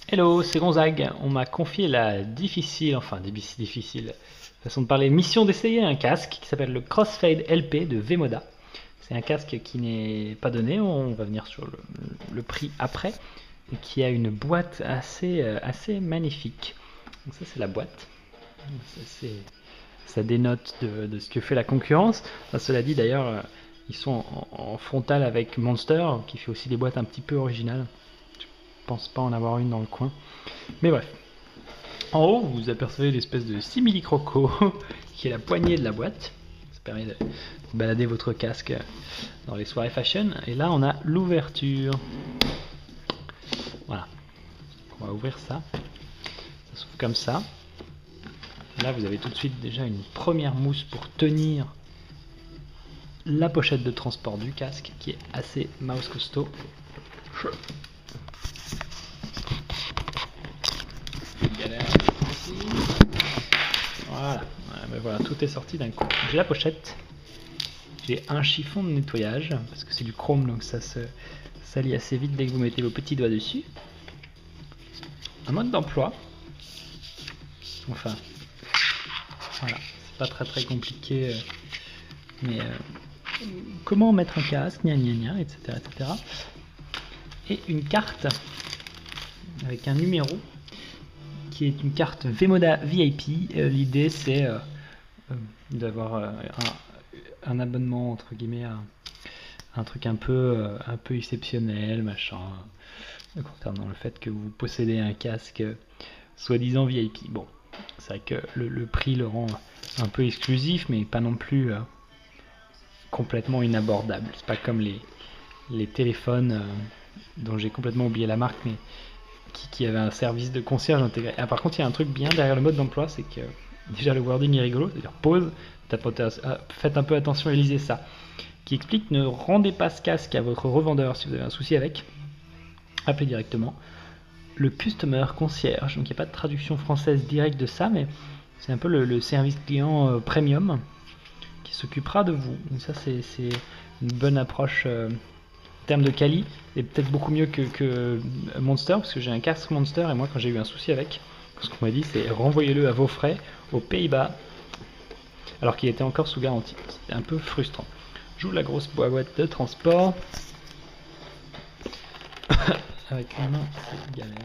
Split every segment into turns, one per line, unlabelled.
Hello, c'est Gonzague. On m'a confié la difficile façon de parler, mission d'essayer un casque qui s'appelle le Crossfade LP de Vemoda. C'est un casque qui n'est pas donné, on va venir sur le prix après, et qui a une boîte assez magnifique. Donc ça c'est la boîte. Ça dénote de ce que fait la concurrence. Enfin, cela dit d'ailleurs, ils sont en frontal avec Monster, qui fait aussi des boîtes un petit peu originales. Je pense pas en avoir une dans le coin. Mais bref. En haut, vous apercevez l'espèce de simili-croco qui est la poignée de la boîte. Ça permet de balader votre casque dans les soirées fashion. Et là, on a l'ouverture. Voilà. On va ouvrir ça. Ça s'ouvre comme ça. Là, vous avez tout de suite déjà une première mousse pour tenir la pochette de transport du casque qui est assez mouse costaud. Voilà. Ben voilà, tout est sorti d'un coup. J'ai la pochette. J'ai un chiffon de nettoyage parce que c'est du chrome donc ça se salit assez vite dès que vous mettez vos petits doigts dessus. Un mode d'emploi. Enfin, voilà, c'est pas très compliqué, mais comment mettre un casque, gna gna gna, etc., etc. Et une carte avec un numéro qui est une carte Vemoda VIP. L'idée c'est d'avoir un abonnement entre guillemets à un truc un peu exceptionnel, machin, concernant le fait que vous possédez un casque soi-disant VIP. Bon, c'est vrai que le prix le rend un peu exclusif, mais pas non plus complètement inabordable. C'est pas comme les téléphones dont j'ai complètement oublié la marque, mais qui avaient un service de concierge intégré. Ah, par contre, il y a un truc bien derrière le mode d'emploi, c'est que déjà le wording est rigolo, c'est-à-dire pause, faites un peu attention et lisez ça, qui explique ne rendez pas ce casque à votre revendeur si vous avez un souci avec, appelez directement le customer concierge. Donc il n'y a pas de traduction française directe de ça, mais c'est un peu le service client premium qui s'occupera de vous. Donc ça c'est une bonne approche en termes de quali, et peut-être beaucoup mieux que Monster, parce que j'ai un casque Monster et moi quand j'ai eu un souci avec, ce qu'on m'a dit c'est renvoyez-le à vos frais aux Pays-Bas alors qu'il était encore sous garantie. C'était un peu frustrant. J'ouvre la grosse boîte de transport. Avec une main, c'est galère.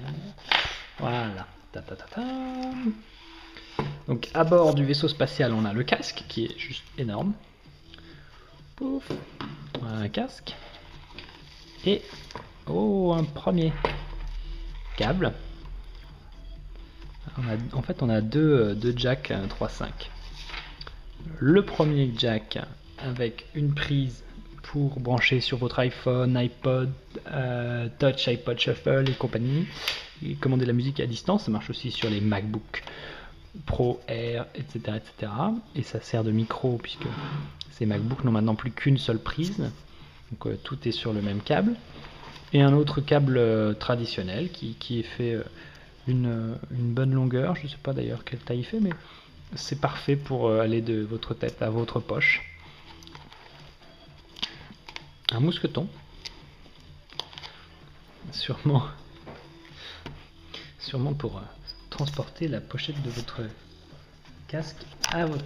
Voilà. Ta, ta, ta, ta. Donc à bord du vaisseau spatial, on a le casque qui est juste énorme. Pouf. Voilà un casque. Et un premier câble. En fait, on a deux jacks 3.5. Le premier jack avec une prise pour brancher sur votre iPhone, iPod, Touch, iPod Shuffle et compagnie. Et commander la musique à distance, ça marche aussi sur les MacBook Pro, Air, etc., etc. Et ça sert de micro puisque ces MacBooks n'ont maintenant plus qu'une seule prise. Donc tout est sur le même câble. Et un autre câble traditionnel qui est fait une bonne longueur. Je ne sais pas d'ailleurs quelle taille il fait, mais c'est parfait pour aller de votre tête à votre poche. Un mousqueton, sûrement pour transporter la pochette de votre casque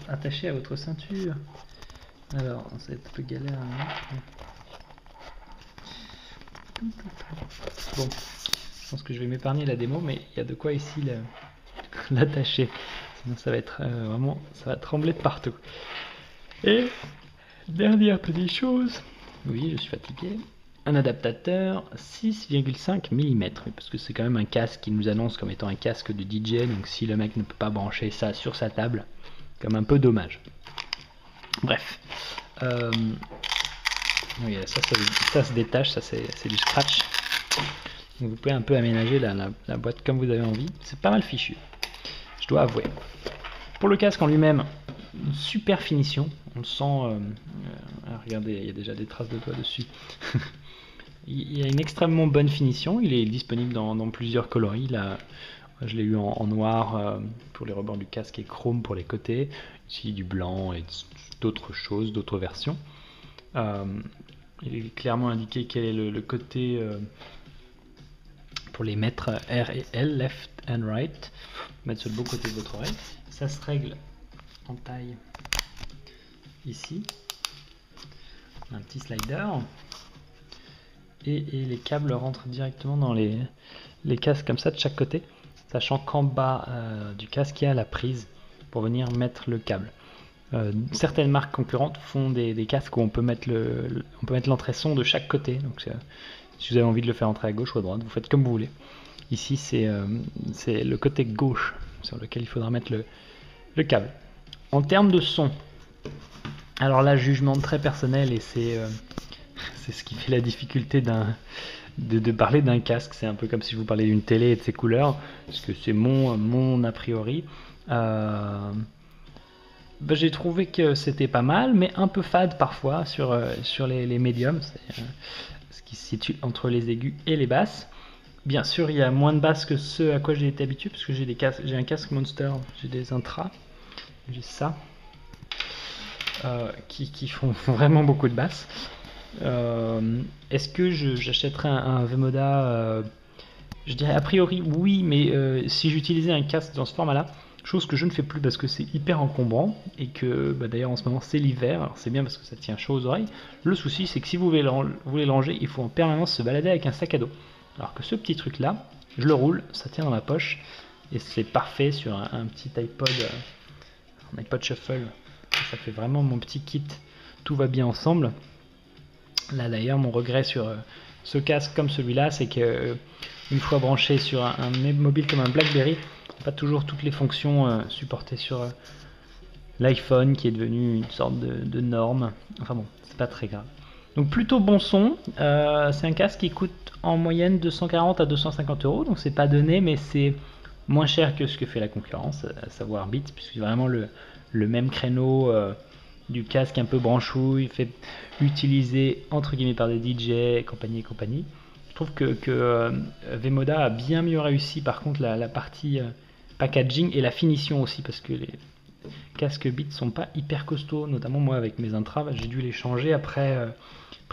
attachée à votre ceinture. Alors, ça va être un peu galère. Hein. Bon, je pense que je vais m'épargner la démo, mais il y a de quoi ici l'attacher. Sinon, ça va être vraiment, ça va trembler de partout. Et dernière petite chose, oui, je suis fatigué. Un adaptateur 6,5 mm, parce que c'est quand même un casque qui nous annonce comme étant un casque de DJ, donc si le mec ne peut pas brancher ça sur sa table, comme un peu dommage. Bref. Oui, ça se détache, ça c'est du scratch. Donc vous pouvez un peu aménager la boîte comme vous avez envie. C'est pas mal fichu, je dois avouer. Pour le casque en lui-même, une super finition. On le sent. Regardez, il y a déjà des traces de doigts dessus. Il y a une extrêmement bonne finition. Il est disponible dans plusieurs coloris. Là, je l'ai eu en noir pour les rebords du casque et chrome pour les côtés. Ici, du blanc et d'autres choses, d'autres versions. Il est clairement indiqué quel est le côté pour les mettre R et L, left and right, mettre sur le beau côté de votre oreille. Ça se règle en taille ici, un petit slider, et les câbles rentrent directement dans les casques comme ça de chaque côté, sachant qu'en bas du casque il y a la prise pour venir mettre le câble. Certaines marques concurrentes font des casques où on peut mettre l'entrée son de chaque côté, donc si vous avez envie de le faire entrer à gauche ou à droite, vous faites comme vous voulez. Ici c'est le côté gauche sur lequel il faudra mettre le câble. En termes de son, alors là, jugement très personnel, et c'est ce qui fait la difficulté de parler d'un casque. C'est un peu comme si je vous parlais d'une télé et de ses couleurs, parce que c'est mon a priori. J'ai trouvé que c'était pas mal, mais un peu fade parfois sur les médiums, ce qui se situe entre les aigus et les basses. Bien sûr, il y a moins de basses que ce à quoi j'ai été habitué, parce que j'ai un casque Monster, j'ai des intras, j'ai ça, qui font vraiment beaucoup de basses. Est-ce que j'achèterais un V-Moda? Je dirais a priori oui, mais si j'utilisais un casque dans ce format-là, chose que je ne fais plus parce que c'est hyper encombrant et que d'ailleurs en ce moment c'est l'hiver, alors c'est bien parce que ça tient chaud aux oreilles. Le souci c'est que si vous voulez le ranger, il faut en permanence se balader avec un sac à dos. Alors que ce petit truc là, je le roule, ça tient dans ma poche et c'est parfait sur un petit iPod, un iPod Shuffle. Ça fait vraiment mon petit kit, tout va bien ensemble. Là d'ailleurs mon regret sur ce casque comme celui-là, c'est que une fois branché sur un mobile comme un BlackBerry, pas toujours toutes les fonctions supportées sur l'iPhone qui est devenu une sorte de norme. Enfin bon, c'est pas très grave. Donc plutôt bon son. C'est un casque qui coûte en moyenne 240 à 250 euros, donc c'est pas donné, mais c'est moins cher que ce que fait la concurrence, à savoir Beats, puisque c'est vraiment le même créneau du casque un peu branchouille, fait utiliser entre guillemets par des DJ et compagnie. Je trouve que V-Moda a bien mieux réussi par contre la partie packaging et la finition aussi, parce que les casques Beats sont pas hyper costauds, notamment moi avec mes intras, j'ai dû les changer après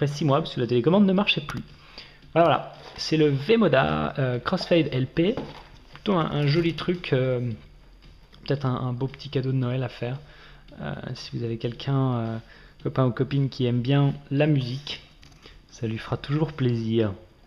6 mois parce que la télécommande ne marchait plus. Voilà, c'est le V-Moda Crossfade LP, plutôt un joli truc, peut-être un beau petit cadeau de Noël à faire. Si vous avez quelqu'un, copain ou copine qui aime bien la musique, ça lui fera toujours plaisir.